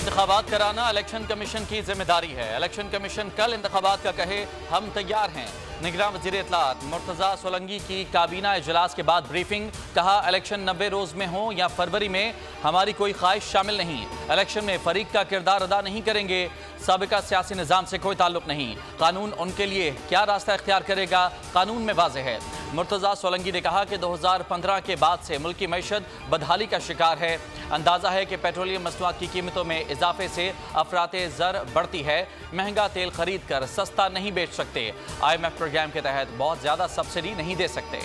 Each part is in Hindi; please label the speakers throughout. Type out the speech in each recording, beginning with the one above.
Speaker 1: इंतखाबात कराना इलेक्शन कमीशन की जिम्मेदारी है। इलेक्शन कमीशन कल इंतखाबात का कहे, हम तैयार हैं। निगरान वज़ीर इत्तलात मुर्तज़ा सोलंकी की काबीना इजलास के बाद ब्रीफिंग, कहा इलेक्शन 90 रोज़ में हो या फरवरी में, हमारी कोई ख्वाहिश शामिल नहीं। इलेक्शन में फरीक का किरदार अदा नहीं करेंगे। साबिका सियासी निज़ाम से कोई ताल्लुक नहीं। कानून उनके लिए क्या रास्ता इख्तियार करेगा, कानून में वाज़ेह है। मुर्तज़ा सोलंकी ने कहा कि 2015 के बाद से मुल्क की मईशत बदहाली का शिकार है। अंदाज़ा है कि पेट्रोलियम मसनूआत की कीमतों में इजाफे से अफराते ज़र बढ़ती है। महंगा तेल खरीद कर सस्ता नहीं बेच सकते। IMF प्रोग्राम के तहत बहुत ज़्यादा सब्सिडी नहीं दे सकते।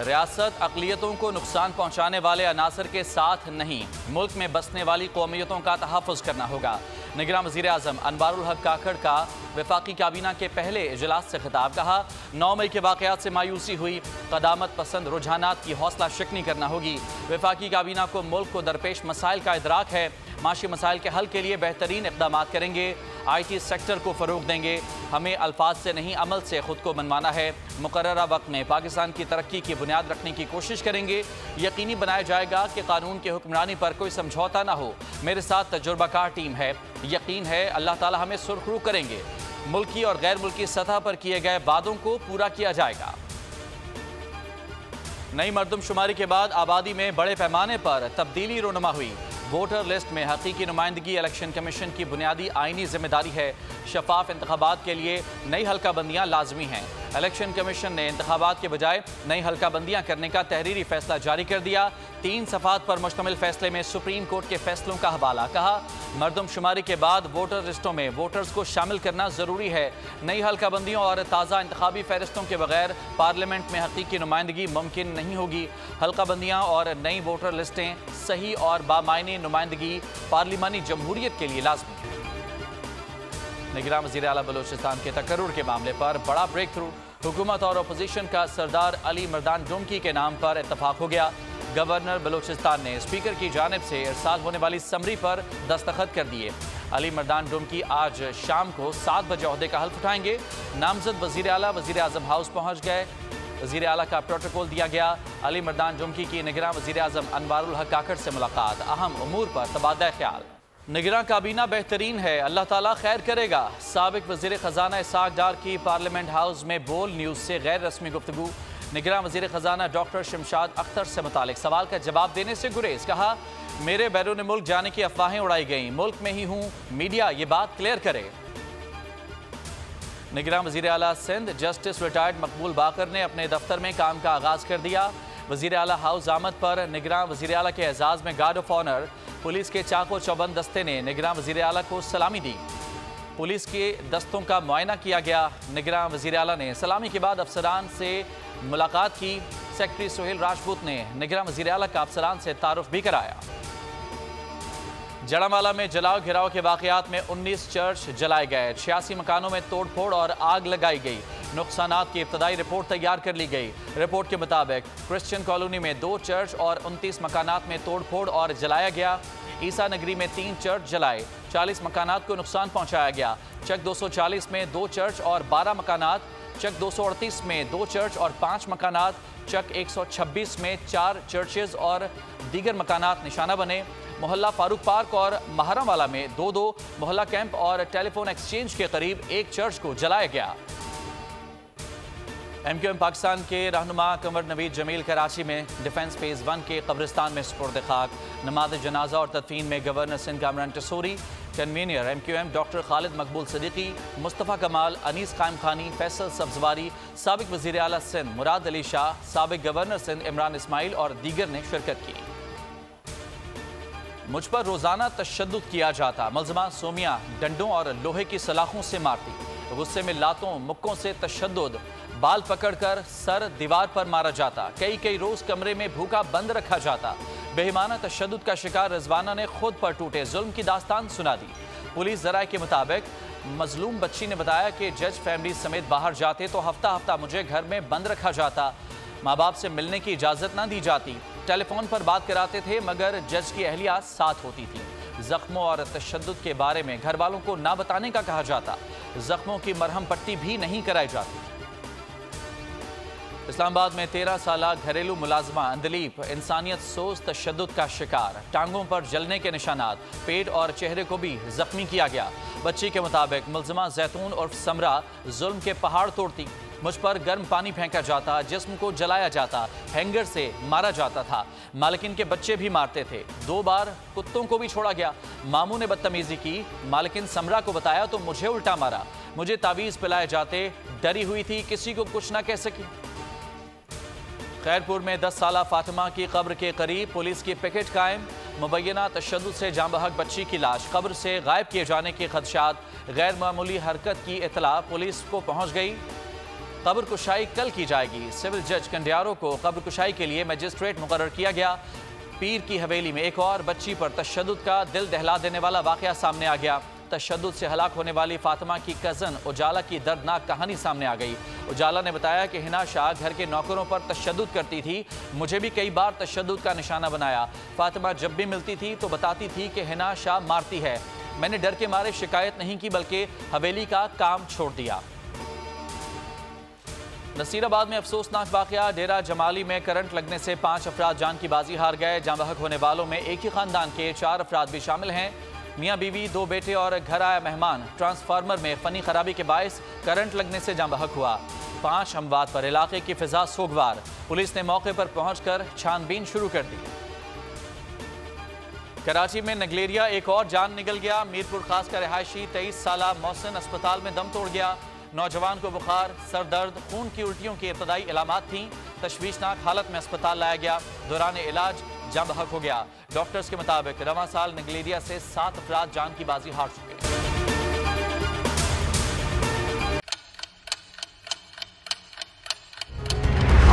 Speaker 1: रियासत अक़लियतों को नुकसान पहुँचाने वाले अनासर के साथ नहीं, मुल्क में बसने वाली कौमियतों का तहफ़्फ़ुज़ करना होगा। निगरान वज़ीर आज़म अनवारुल हक काकड़ का वफाकी काबीना के पहले इजलास से खिताब, कहा 9 मई के वाक़यात से मायूसी हुई। क़दामत पसंद रुझानात की हौसला शिकनी करना होगी। वफाकी काबीना को मुल्क को दरपेश मसाइल का इदराक है। माशी मसाइल के हल के लिए बेहतरीन इक़दामात करेंगे। IT सेक्टर को फ़रोग़ देंगे। हमें अल्फाज से नहीं, अमल से ख़ुद को मनवाना है। मुकर्ररा वक्त में पाकिस्तान की तरक्की की बुनियाद रखने की कोशिश करेंगे। यकीनी बनाया जाएगा कि कानून की हुक्मरानी पर कोई समझौता ना हो। मेरे साथ तजुर्बाकार टीम है। यकीन है अल्लाह ताला हमें सुरखरू करेंगे। मुल्की और गैर मुल्की सतह पर किए गए वादों को पूरा किया जाएगा। नई मरदमशुमारी के बाद आबादी में बड़े पैमाने पर तब्दीली रोनुमा हुई। वोटर लिस्ट में हकीकी नुमाइंदगी इलेक्शन कमीशन की बुनियादी आईनी जिम्मेदारी है। शफाफ इंतखाबात के लिए नई हल्का बंदियाँ लाजमी हैं। इलेक्शन कमीशन ने इंतखाबात के बजाय नई हल्का बंदियाँ करने का तहरीरी फैसला जारी कर दिया। 3 सफ़ात पर मुश्तमिल फैसले में सुप्रीम कोर्ट के फैसलों का हवाला, कहा मरदमशुमारी के बाद वोटर लिस्टों में वोटर्स को शामिल करना ज़रूरी है। नई हल्का बंदियों और ताज़ा इंतखाबी फहरिस्तों के बगैर पार्लियामेंट में हकीकी नुमाइंदगी मुमकिन नहीं होगी। हल्का बंदियाँ और नई वोटर लिस्टें सही और बामायने नुमाइंदगी पार्लिमानी जमहूरियत के लिए लाजमी है। निगरान वज़ीर आला बलूचिस्तान के तकर्रुर के मामले पर बड़ा ब्रेक थ्रू। हुकूमत और अपोजिशन का सरदार अली मर्दान डुमकी के नाम पर इत्तफाक हो गया। गवर्नर बलूचिस्तान ने स्पीकर की जानिब से इरसाल होने वाली समरी पर दस्तखत कर दिए। अली मर्दान डुमकी आज शाम को 7 बजे ओहदे का हल्फ उठाएंगे। नामजद वज़ीर आला वज़ीर आज़म हाउस पहुँच गए। वज़ीर आला का प्रोटोकॉल दिया गया। अली मर्दान डुमकी की निगरान वज़ीर आज़म अनवारुल हक काकड़ से मुलाकात, अहम उमूर पर तबादला ख्याल। निगरान काबीना बेहतरीन है, अल्लाह ताला खैर करेगा। साबिक वज़ीर ख़जाना इसाक डार की पार्लियामेंट हाउस में बोल न्यूज़ से गैर रस्मी गुफ्तगू। निगरान वज़ीर ख़जाना डॉक्टर शमशाद अख्तर से मुतालिक सवाल का जवाब देने से गुरेज, कहा मेरे बैरून मुल्क जाने की अफवाहें उड़ाई गई, मुल्क में ही हूँ, मीडिया ये बात क्लियर करे। निगरान वज़ीर आला सिंध जस्टिस रिटायर्ड मकबूल बाकर ने अपने दफ्तर में काम का आगाज़ कर दिया। वज़ीर आला हाउस आमद पर निगरान वज़ीर आला के एजाज़ में गार्ड ऑफ ऑनर पुलिस के चाको चौबंद दस्ते ने निगरान वज़ीर आला को सलामी दी। पुलिस के दस्तों का मुआयना किया गया। निगरान वज़ीर आला ने सलामी के बाद अफसरान से मुलाकात की। सेक्रेटरी सुहेल राजपूत ने निगरान वज़ीर आला का अफसरान से तारुफ भी कराया। जड़ामाला में जलाओ घिराव के वाक़यात में 19 चर्च जलाए गए। 86 मकानों में तोड़ फोड़ और आग लगाई गई। नुकसानात की इब्तदाई रिपोर्ट तैयार कर ली गई। रिपोर्ट के मुताबिक क्रिश्चियन कॉलोनी में 2 चर्च और 29 मकानात में तोड़ फोड़ और जलाया गया। ईसा नगरी में 3 चर्च जलाए, 40 मकानात को नुकसान पहुंचाया गया। चक 240 में 2 चर्च और 12 मकानात, चक 238 में 2 चर्च और 5 मकानात, चक 126 में 4 चर्चेज और दीगर मकानात निशाना बने। मोहल्ला फारूक पार्क और महरमवाला में 2-2, मोहल्ला कैंप और टेलीफोन एक्सचेंज के करीब 1 चर्च को जलाया गया। MQM पाकिस्तान के रहनुमा कंवर नवीद जमील कराची में डिफेंस फेज़ 1 के कब्रिस्तान में सुपुर्द खाक। नमाज जनाजा और तदफीन में governor Sindh Kamran Tessori, convener MQM doctor Khalid Maqbool Siddiqui, Mustafa कमाल, अनीस कायम खानी, फैसल सब्जवारी, साबिक वज़ीर आला सिंध मुराद अली शाह, साबिक गवर्नर सिंध इमरान इस्माइल और दीगर ने शिरकत की। मुझ पर रोज़ाना तशद्दुद किया जाता, मुलज़मा सोमिया डंडों और लोहे की सलाखों से मारती, गुस्से में लातों मुक्कों से तशद्दुद, बाल पकड़कर सर दीवार पर मारा जाता, कई रोज़ कमरे में भूखा बंद रखा जाता। बेईमाना तशद्दुद का शिकार रिजवाना ने खुद पर टूटे जुल्म की दास्तान सुना दी। पुलिस ज़राए के मुताबिक मजलूम बच्ची ने बताया कि जज फैमिली समेत बाहर जाते तो हफ्ता मुझे घर में बंद रखा जाता, माँ बाप से मिलने की इजाज़त ना दी जाती, टेलीफोन पर बात कराते थे मगर जज की अहलिया साथ होती थी। जख्मों और तशद्दुद के बारे में घर वालों को ना बताने का कहा जाता। जख्मों की मरहम पट्टी भी नहीं कराई जाती। इस्लामाबाद में 13 साला घरेलू मुलाजमा अंदलीप इंसानियत सोज तशद्दुद का शिकार, टांगों पर जलने के निशानात, पेट और चेहरे को भी जख्मी किया गया। बच्ची के मुताबिक मुलजमा जैतून और समरा जुल्म के पहाड़ तोड़ती। मुझ पर गर्म पानी फेंका जाता, जिस्म को जलाया जाता, हैंगर से मारा जाता था। मालकिन के बच्चे भी मारते थे। 2 बार कुत्तों को भी छोड़ा गया। मामू ने बदतमीजी की। मालकिन समरा को बताया तो मुझे उल्टा मारा। मुझे तावीज़ पिलाए जाते, डरी हुई थी, किसी को कुछ ना कह सकी। खैरपुर में 10 साला फातिमा की कब्र के करीब पुलिस की पिकेट कायम। मुबैना तशद्दुद से जांबहक बच्ची की लाश कब्र से गायब किए जाने के खदशात, गैर मामूली हरकत की इतला पुलिस को पहुंच गई। कब्र कुशाई कल की जाएगी। सिविल जज कंडियारों को कब्र कुशाई के लिए मजिस्ट्रेट मुकर्रर किया गया। पीर की हवेली में एक और बच्ची पर तशद्दुद का दिल दहला देने वाला वाकया सामने आ गया। तशद्दुद से हलाक होने वाली फातिमा की कज़न उजाला की दर्दनाक कहानी सामने आ गई। उजाला ने बताया कि हिना शाह घर के नौकरों पर तशद्दुद करती थी। मुझे भी कई बार तशद्दुद का निशाना बनाया। फातिमा जब भी मिलती थी तो बताती थी कि हिना शाह मारती है। मैंने डर के मारे शिकायत नहीं की, बल्कि हवेली का काम छोड़ दिया। नसीराबाद में अफसोसनाक वाकया, डेरा जमाली में करंट लगने से 5 अफराद जान की बाजी हार गए। जांबहक होने वालों में एक ही खानदान के 4 अफराद भी शामिल हैं। मियाँ बीवी, 2 बेटे और घर आया मेहमान। ट्रांसफार्मर में फनी खराबी के बायस करंट लगने से जांबहक हुआ। 5 अमवात पर इलाके की फिजा सोगवार। पुलिस ने मौके पर पहुंचकर छानबीन शुरू कर दी। कराची में नगलेरिया, एक और जान निकल गया। मीरपुर खास का रिहायशी 23 साला मोहसिन अस्पताल में दम तोड़ गया। नौजवान को बुखार, सर दर्द, खून की उल्टियों की इब्तदाई इलामात थीं। तशवीशनाक हालत में अस्पताल लाया गया। दौरान इलाज जांबहक हो गया। डॉक्टर्स के मुताबिक रवां साल नगलेरिया से 7 अफराद जान की बाजी हार चुके।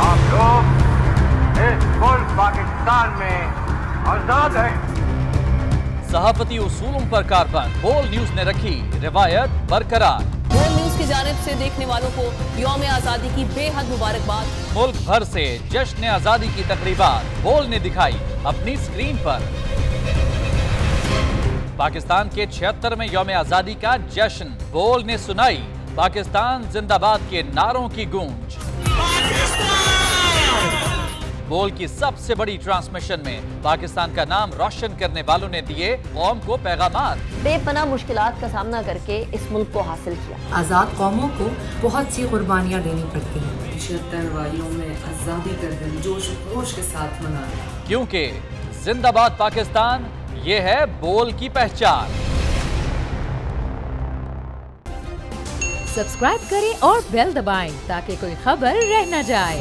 Speaker 2: आप लोग इस मुल्क पाकिस्तान में आजाद हैं।
Speaker 1: सहाफती उसूलों पर कारबंद। बोल न्यूज ने रखी रिवायत बरकरार।
Speaker 3: बोल न्यूज की जानिब से देखने वालों को यौम आजादी की बेहद मुबारकबाद।
Speaker 1: मुल्क भर से जश्न आजादी की तकरीबात बोल ने दिखाई अपनी स्क्रीन पर। पाकिस्तान के 76वें यौम आजादी का जश्न बोल ने सुनाई पाकिस्तान जिंदाबाद के नारों की गूंज। बोल की सबसे बड़ी ट्रांसमिशन में पाकिस्तान का नाम रोशन करने वालों ने दिए कौम को पैगामात।
Speaker 3: बेपनाह मुश्किलात का सामना करके इस मुल्क को हासिल किया।
Speaker 4: आजाद कौमों को बहुत सी कुर्बानियाँ देनी पड़ती हैं।
Speaker 5: 76 वालियों में आजादी का दिन जोश खरोश के साथ मनाया,
Speaker 1: क्योंकि जिंदाबाद पाकिस्तान ये है बोल की पहचान।
Speaker 6: सब्सक्राइब करें और बेल दबाएं ताकि कोई खबर रह न जाए।